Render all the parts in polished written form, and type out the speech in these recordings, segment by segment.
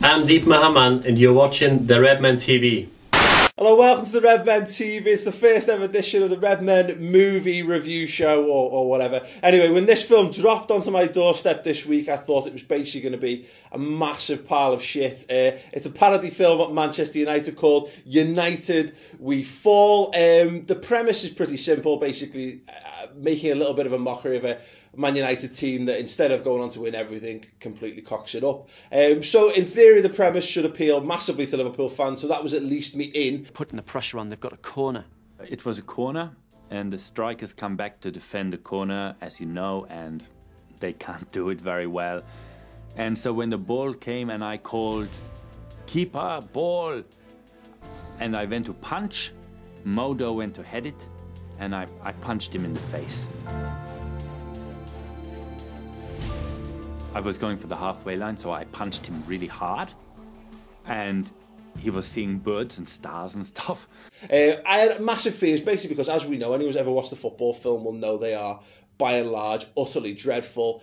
I'm Deep Mahaman and you're watching the Redmen TV. Hello, welcome to the Redmen TV. It's the first ever edition of the Redmen movie review show or whatever. Anyway, when this film dropped onto my doorstep this week, I thought it was basically going to be a massive pile of shit. It's a parody film at Manchester United called United We Fall. The premise is pretty simple, basically making a little bit of a mockery of a Man United team that instead of going on to win everything, completely cocks it up. So in theory, the premise should appeal massively to Liverpool fans, so that was at least me in. Putting the pressure on, they've got a corner. It was a corner, and the strikers come back to defend the corner, as you know, and they can't do it very well. And so when the ball came and I called, keeper, ball, and I went to punch, Modo went to head it, and I punched him in the face. I was going for the halfway line, so I punched him really hard, and he was seeing birds and stars and stuff. I had massive fears, basically because, as we know, anyone who's ever watched a football film will know they are, by and large, utterly dreadful.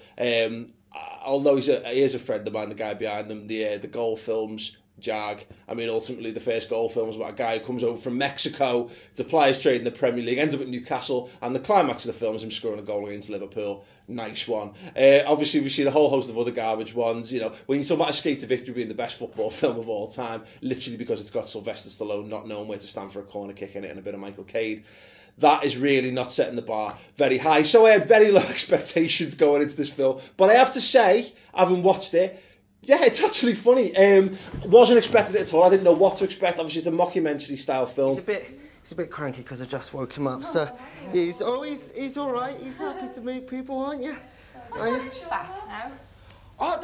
Although he is a friend of mine, the guy behind them, the goal films, Jag. I mean, ultimately, the first goal film is about a guy who comes over from Mexico to apply his trade in the Premier League, ends up at Newcastle, and the climax of the film is him scoring a goal against Liverpool. Nice one. Obviously, we've seen a whole host of other garbage ones. You know, when you talk about Escape to Victory being the best football film of all time, literally because it's got Sylvester Stallone not knowing where to stand for a corner kick in it and a bit of Michael Caine. That is really not setting the bar very high. So I had very low expectations going into this film. But I have to say, having watched it, yeah, it's actually funny. Wasn't expecting it at all. I didn't know what to expect. Obviously, it's a mockumentary style film. He's a bit cranky because I just woke him up. So he's all right. He's happy to meet people, aren't you? What's back now? Oh,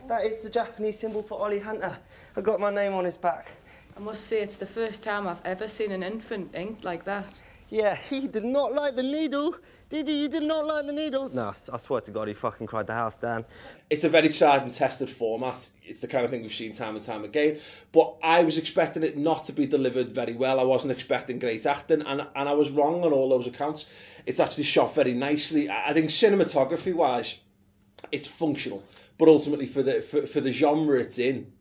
that is the Japanese symbol for Ollie Hunter. I got my name on his back. I must say it's the first time I've ever seen an infant inked like that. Yeah, he did not like the needle. Did he? You did not like the needle? No, I swear to God, he fucking cried the house down. It's a very tried and tested format. It's the kind of thing we've seen time and time again. But I was expecting it not to be delivered very well. I wasn't expecting great acting, and I was wrong on all those accounts. It's actually shot very nicely. I think cinematography-wise, it's functional. But ultimately, for the genre it's in,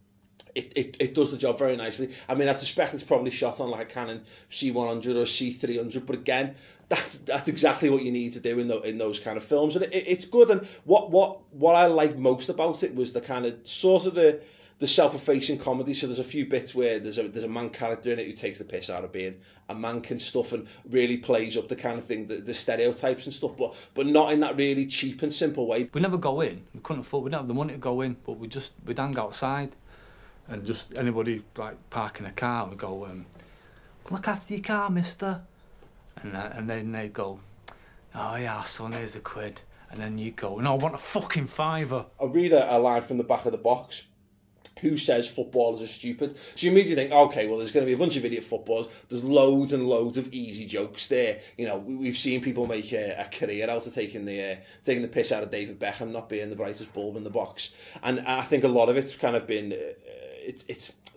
it does the job very nicely. I mean, I suspect it's probably shot on like a Canon C100 or C300, but again, that's exactly what you need to do in those kind of films, and it's good. And what I liked most about it was the kind of sort of the self-effacing comedy. So there's a few bits where there's a man character in it who takes the piss out of being a mank and stuff, and really plays up the kind of thing, the stereotypes and stuff, but not in that really cheap and simple way. We never go in. We couldn't afford. We didn't have the money to go in, but we'd hang outside. And just anybody like parking a car, we go, look after your car, mister. And then they'd go, oh yeah, son, here's £1. And then you go, no, I want a fucking £5. I'll read a line from the back of the box. Who says footballers are stupid? So you immediately think, okay, well, there's going to be a bunch of idiot footballers. There's loads and loads of easy jokes there. You know, we've seen people make a career out of taking the piss out of David Beckham not being the brightest bulb in the box. And I think a lot of it's kind of been...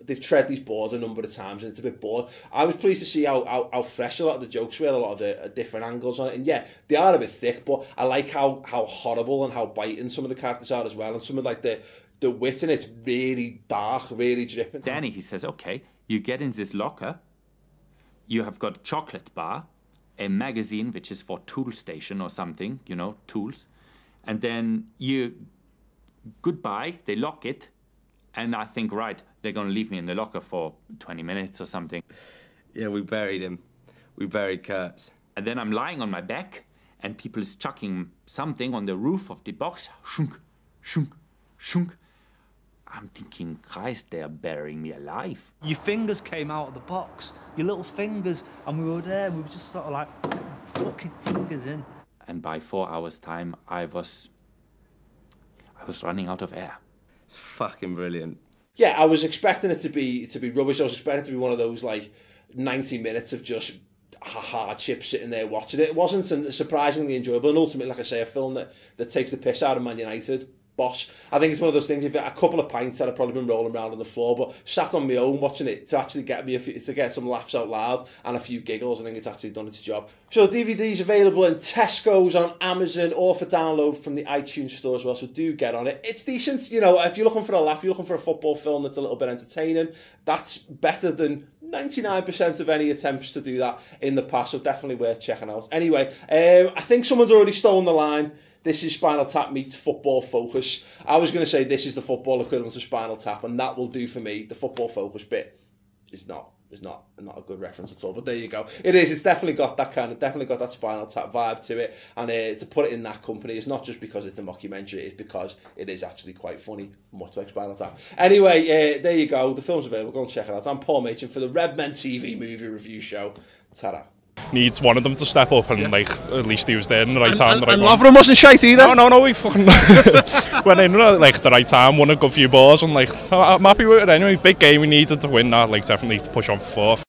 they've tread these boards a number of times and it's a bit bored. I was pleased to see how fresh a lot of the jokes were, a lot of the different angles on it, and yeah, they are a bit thick, but I like how horrible and how biting some of the characters are as well, and some of like the wit in it's really dark, really dripping. Danny, he says, okay, you get in this locker, you have got a chocolate bar, a magazine which is for tool station or something, you know, tools, and then goodbye, they lock it. And I think, right, they're going to leave me in the locker for 20 minutes or something. Yeah, we buried him. We buried Kurtz. And then I'm lying on my back, and people is chucking something on the roof of the box. Shunk, shunk, shunk. I'm thinking, Christ, they're burying me alive. Your fingers came out of the box, your little fingers, and we were there, we were just sort of like, fucking fingers in. And by 4 hours' time, I was running out of air. It's fucking brilliant. Yeah, I was expecting it to be rubbish. I was expecting it to be one of those like 90 minutes of just hardship sitting there watching it. It wasn't, and surprisingly enjoyable. And ultimately, like I say, a film that takes the piss out of Man United boss. I think it's one of those things, if a couple of pints I'd have probably been rolling around on the floor, but sat on my own watching it to actually get me to get some laughs out loud and a few giggles, I think it's actually done its job. So DVD's available in Tesco's, on Amazon, or for download from the iTunes store as well, so do get on it. It's decent, you know, if you're looking for a laugh, you're looking for a football film that's a little bit entertaining, that's better than 99% of any attempts to do that in the past, so definitely worth checking out. Anyway, I think someone's already stolen the line. This is Spinal Tap meets Football Focus. I was going to say this is the football equivalent of Spinal Tap, and that will do for me. The Football Focus bit is not a good reference at all, but there you go. It is. It's definitely got that definitely got that Spinal Tap vibe to it, and to put it in that company, it's not just because it's a mockumentary, it's because it is actually quite funny, much like Spinal Tap. Anyway, there you go. The film's available. Go and check it out. I'm Paul Machin for the Redmen TV movie review show. Ta-ra. Needs one of them to step up and like at least he was there in the right time. And Lovren wasn't shite either. No, he fucking went in like the right time, won a good few balls, and like I'm happy with it anyway. Big game, we needed to win that, like definitely to push on for fourth.